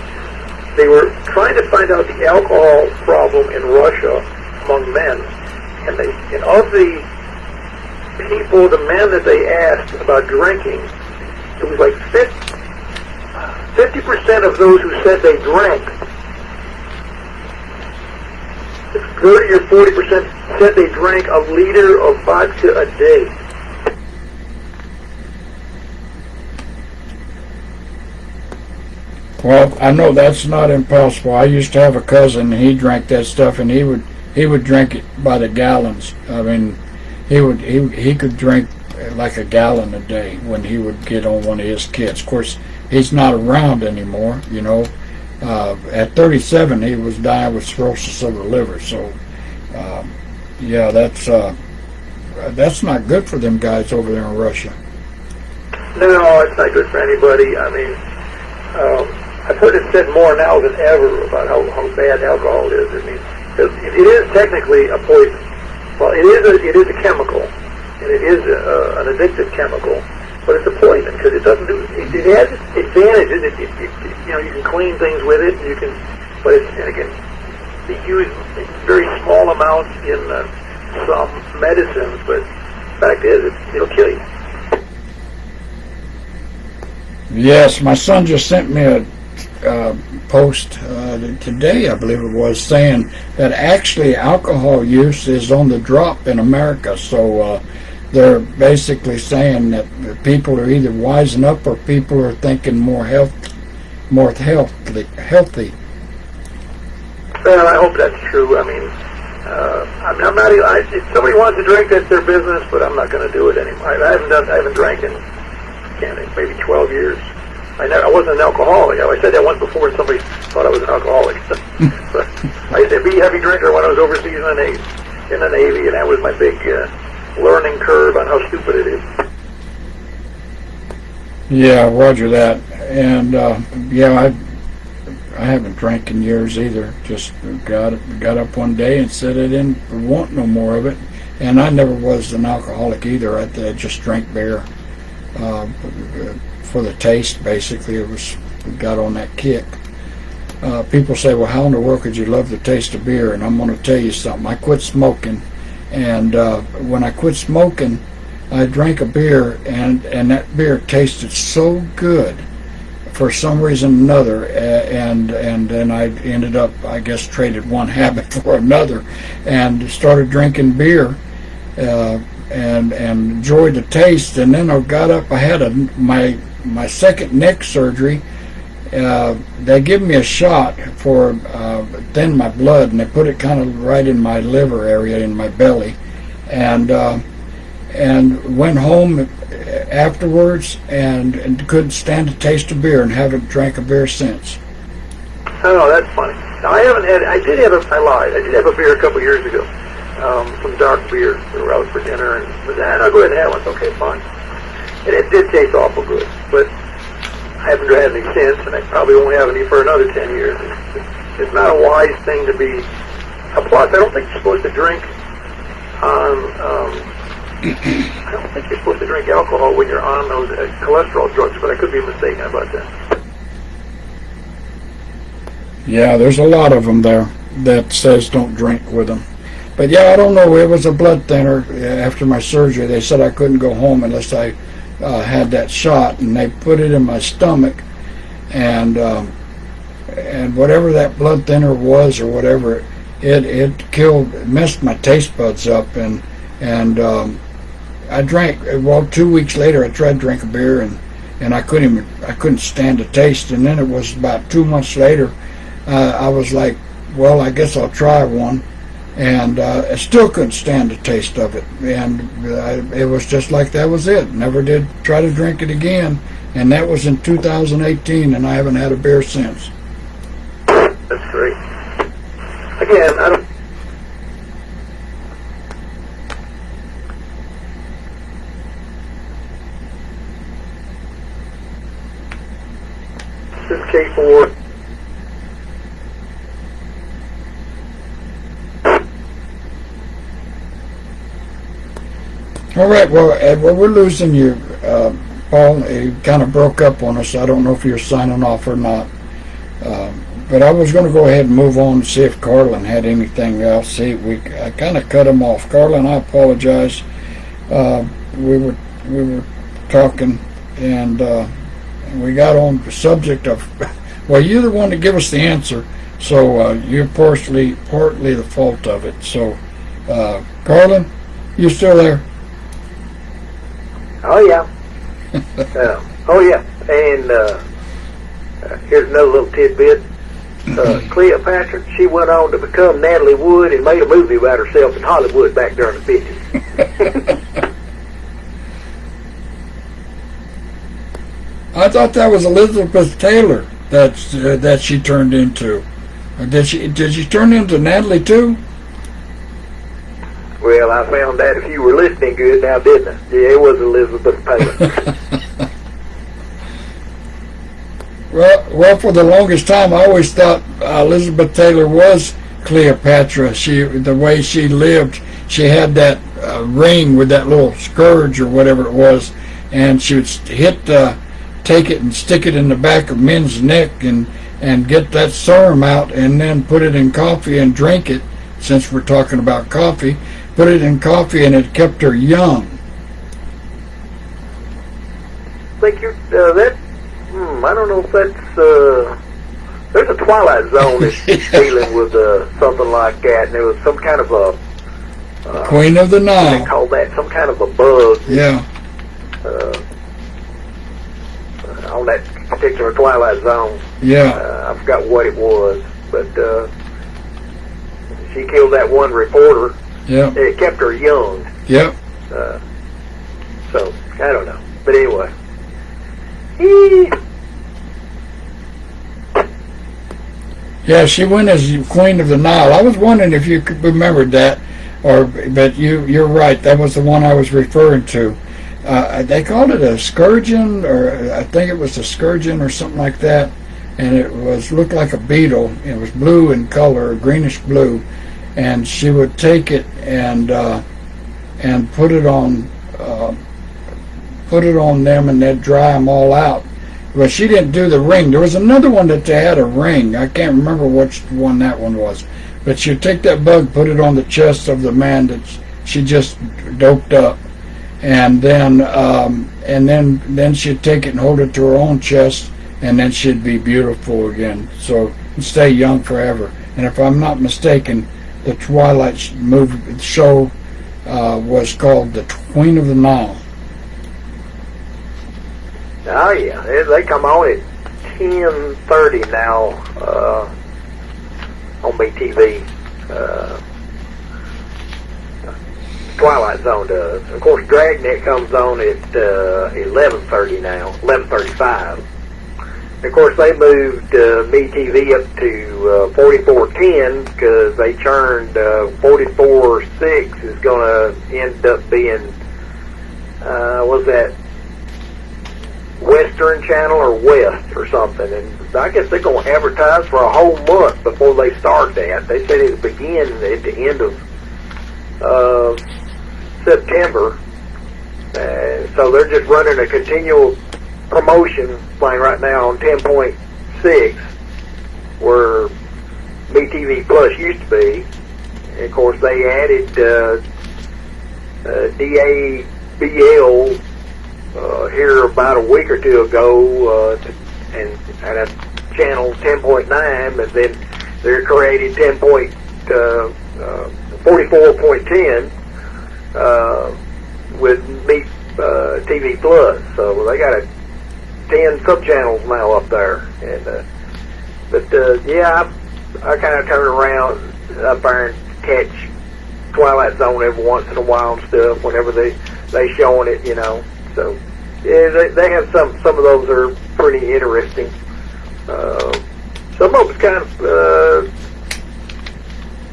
They were trying to find out the alcohol problem in Russia among men, and of the people, the men that they asked about drinking, it was like 50% of those who said they drank, 30 or 40% said they drank a liter of vodka a day. Well, I know that's not impossible. I used to have a cousin, and he drank that stuff, and he would drink it by the gallons. I mean, he could drink like a gallon a day when he would get on one of his kits. Of course, he's not around anymore. At 37, he was dying with cirrhosis of the liver. So, yeah, that's not good for them guys over there in Russia. No, it's not good for anybody. I mean, I've heard it said more now than ever about how bad alcohol is. I mean, it is technically a poison. Well, it is a chemical, and it is an addictive chemical, but it's a poison because it doesn't do. It has advantages. You can clean things with it. But again, they use very small amounts in some medicines. But the fact is, it'll kill you. Yes, my son just sent me a post today, I believe it was, saying that actually alcohol use is on the drop in America. So they're basically saying that people are either wising up or people are thinking more healthy. Well, I hope that's true. I mean, I'm not. If somebody wants to drink, that's their business. But I'm not going to do it anymore. I haven't drank in maybe 12 years. I wasn't an alcoholic. I said that once before, and somebody thought I was an alcoholic. But I used to be a heavy drinker when I was overseas in the Navy, and that was my big learning curve on how stupid it is. Yeah, roger that. And yeah, I haven't drank in years either. Just got up one day and said I didn't want no more of it. And I never was an alcoholic either. I just drank beer for the taste. Basically, got on that kick. People say, well, how in the world could you love the taste of beer? And I'm going to tell you something. I quit smoking, and when I quit smoking, I drank a beer, and that beer tasted so good for some reason or another, and then I ended up, I guess, traded one habit for another, and started drinking beer, and enjoyed the taste. And then I got up. I had my second neck surgery. They give me a shot for thin my blood, and they put it kind of right in my liver area, in my belly, and went home afterwards and couldn't stand the taste of beer and haven't drank a beer since. Oh, that's funny. Now, I did have a beer a couple years ago, some dark beer. We were out for dinner, and I'll go ahead and have one. Okay, fine. And it did taste awful good, but I haven't had any since, and I probably won't have any for another 10 years. It's not a wise thing to be. Plus, I don't think you're supposed to drink I don't think you're supposed to drink alcohol when you're on those cholesterol drugs, but I could be mistaken about that. Yeah, there's a lot of them there that says don't drink with them. But yeah, I don't know. It was a blood thinner after my surgery. They said I couldn't go home unless I had that shot, and they put it in my stomach, and whatever that blood thinner was or whatever, it messed my taste buds up, and And I drank. Well, 2 weeks later, I tried to drink a beer, and I couldn't stand the taste. And then it was about 2 months later, I was like, well, I guess I'll try one. And I still couldn't stand the taste of it. And it was just like that was it. Never did try to drink it again. And that was in 2018, and I haven't had a beer since. That's great. Again, I don't. This is K4. All right, well, Ed, we're losing you, Paul. You kind of broke up on us. I don't know if you're signing off or not. But I was going to go ahead and move on and see if Carlin had anything else. I kind of cut him off. Carlin, I apologize. We were talking, and we got on the subject of. Well, you're the one to give us the answer, so you're partly the fault of it. So, Carlin, you still there? Oh yeah. Oh yeah. And here's another little tidbit. Cleopatra, she went on to become Natalie Wood and made a movie about herself in Hollywood back during the 50s. I thought that was Elizabeth Taylor that she turned into. Did she turn into Natalie too? Well, I found that if you were listening good now, didn't I? Yeah, it was Elizabeth Taylor. Well, for the longest time, I always thought Elizabeth Taylor was Cleopatra. The way she lived, she had that ring with that little scourge or whatever it was, and she would take it and stick it in the back of men's neck and get that serum out, and then put it in coffee and drink it. Since we're talking about coffee, put it in coffee, and it kept her young. I think you're that. I don't know if that's. There's a Twilight Zone that's dealing with something like that, and there was some kind of a Queen of the Nile. They call that some kind of a bug. Yeah. On that particular Twilight Zone. Yeah. I forgot what it was, but she killed that one reporter. Yeah. It kept her young. Yep. So I don't know, but anyway. Yeah, she went as Queen of the Nile. I was wondering if you could remembered that, but you're right. That was the one I was referring to. They called it a scourgeon, or I think it was a scourgeon or something like that, and it looked like a beetle. It was blue in color, greenish blue, and she would take it and put it on them, and they'd dry them all out. But she didn't do the ring. There was another one that they had a ring. I can't remember which one that one was. But she'd take that bug, put it on the chest of the man that she just doped up, and then she'd take it and hold it to her own chest, and then she'd be beautiful again. So stay young forever. And if I'm not mistaken, the Twilight show was called The Queen of the Nile. Oh yeah, they come on at 10:30 now on BTV. Twilight Zone does. Of course, Dragnet comes on at 11:30 now, 11:35. Of course, they moved BTV up to 44:10 because they churned 44:6 is going to end up being what's that? Western Channel or West or something, and I guess they're going to advertise for a whole month before they start that. They said it would begin at the end of September, so they're just running a continual promotion playing right now on 10.6, where BTV Plus used to be. And of course, they added DABL here about a week or two ago, and a channel 10.9, and then they're creating 44.10, with Meet TV Plus. So they got 10 sub-channels now up there. And yeah, I kind of turn around up there and catch Twilight Zone every once in a while and stuff whenever they showing it, you know. So yeah, they have some of those are pretty interesting. Some of them's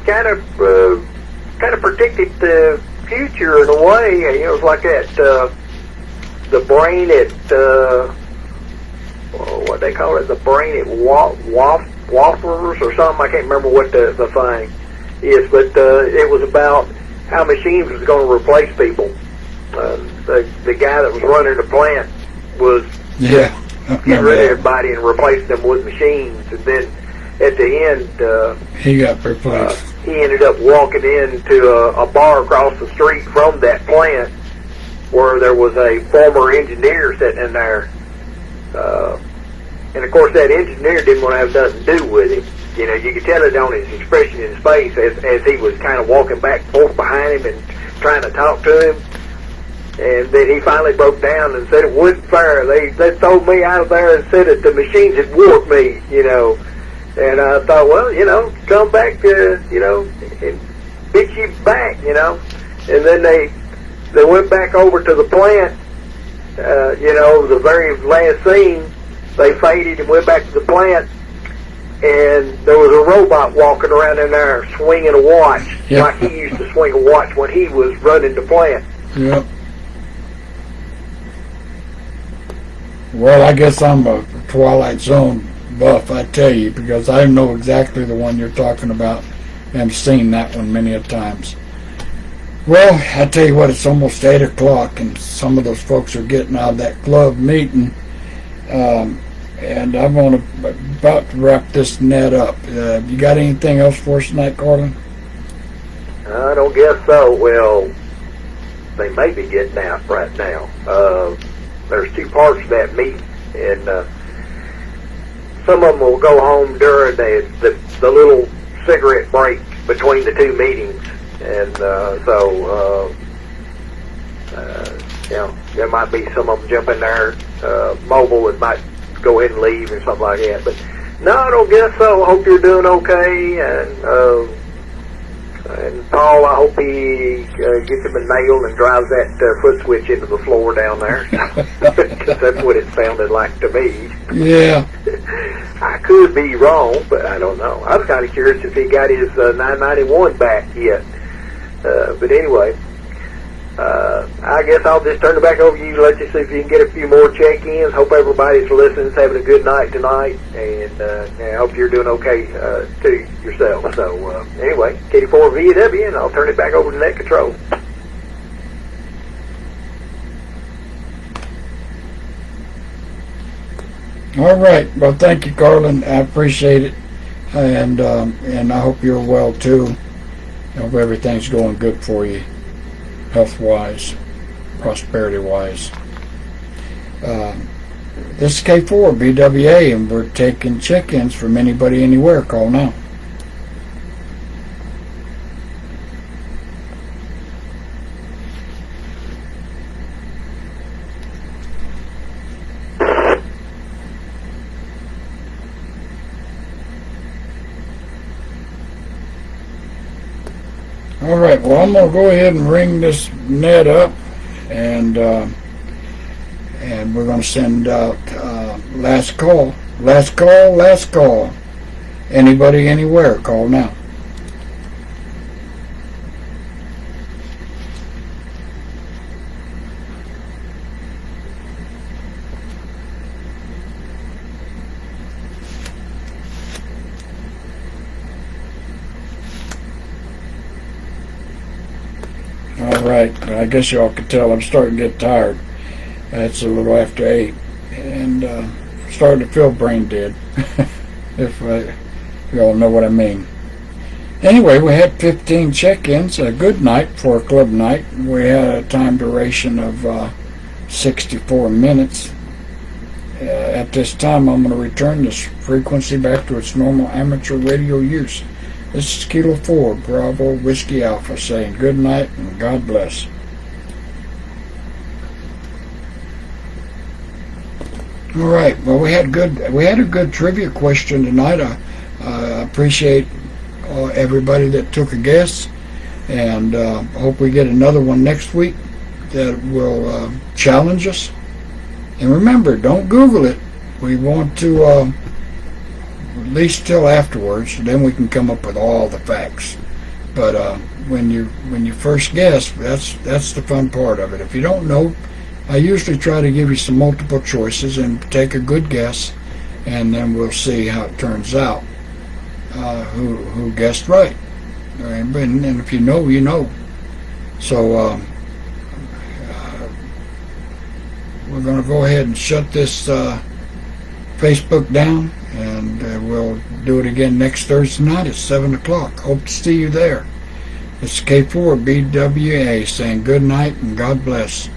kind of predicted the future in a way. You know, it's like that the brain at what they call it, the brain at Waffers or something. I can't remember what the thing is, but it was about how machines was going to replace people. The guy that was running the plant was getting rid of everybody and replacing them with machines, and then at the end he got replaced. He ended up walking into a bar across the street from that plant where there was a former engineer sitting in there. And of course that engineer didn't want to have nothing to do with him. You know, you could tell it on his expression in his face as he was kind of walking back and forth behind him and trying to talk to him. And then he finally broke down and said it wasn't fair. They throw me out of there and said that the machines had warped me, you know. And I thought, well, you know, come back, you know, and fix you back, you know. And then they went back over to the plant, you know, the very last scene. They faded and went back to the plant, and there was a robot walking around in there swinging a watch, like he used to swing a watch when he was running the plant. Yep. Well, I guess I'm a Twilight Zone buff, I tell you, because I know exactly the one you're talking about and seen that one many a times. Well, I tell you what, it's almost 8 o'clock, and some of those folks are getting out of that club meeting, and I'm about to wrap this net up. You got anything else for us tonight, Carlin? I don't guess so. Well, they may be getting out right now. There's two parts of that meeting, and some of them will go home during the little cigarette break between the two meetings, and you know, there might be some of them jump in there mobile and might go ahead and leave or something like that. But no, I don't guess so. I hope you're doing okay, and Paul, I hope he gets him a nail and drives that foot switch into the floor down there, because that's what it sounded like to me. Yeah. I could be wrong, but I don't know. I was kind of curious if he got his 991 back yet. But anyway, I guess I'll just turn it back over to you. Let you see if you can get a few more check-ins. Hope everybody's listening, having a good night tonight, and I hope you're doing okay too yourself. So anyway, KD4VW, and I'll turn it back over to Net Control. All right. Well, thank you, Carlin. I appreciate it, and I hope you're well too. I hope everything's going good for you, health-wise, prosperity-wise. This is K4 BWA, and we're taking check-ins from anybody, anywhere. Call now. All right, well, I'm going to go ahead and ring this net up, and we're going to send out last call. Last call, last call. Anybody, anywhere, call now. Alright, I guess y'all can tell I'm starting to get tired. It's a little after 8, and starting to feel brain dead, if y'all know what I mean. Anyway, we had 15 check-ins, a good night for a club night. We had a time duration of 64 minutes. At this time, I'm going to return this frequency back to its normal amateur radio use. This is Kilo 4, Bravo Whiskey Alpha, saying good night and God bless. All right. Well, we had a good trivia question tonight. I appreciate everybody that took a guess, and hope we get another one next week that will challenge us. And remember, don't Google it. We want to at least till afterwards, then we can come up with all the facts. But when you first guess, that's the fun part of it. If you don't know, I usually try to give you some multiple choices and take a good guess, and then we'll see how it turns out. Who guessed right? And if you know, you know. So we're going to go ahead and shut this Facebook down, and we'll do it again next Thursday night at 7 o'clock. Hope to see you there. It's K4BWA saying good night and God bless.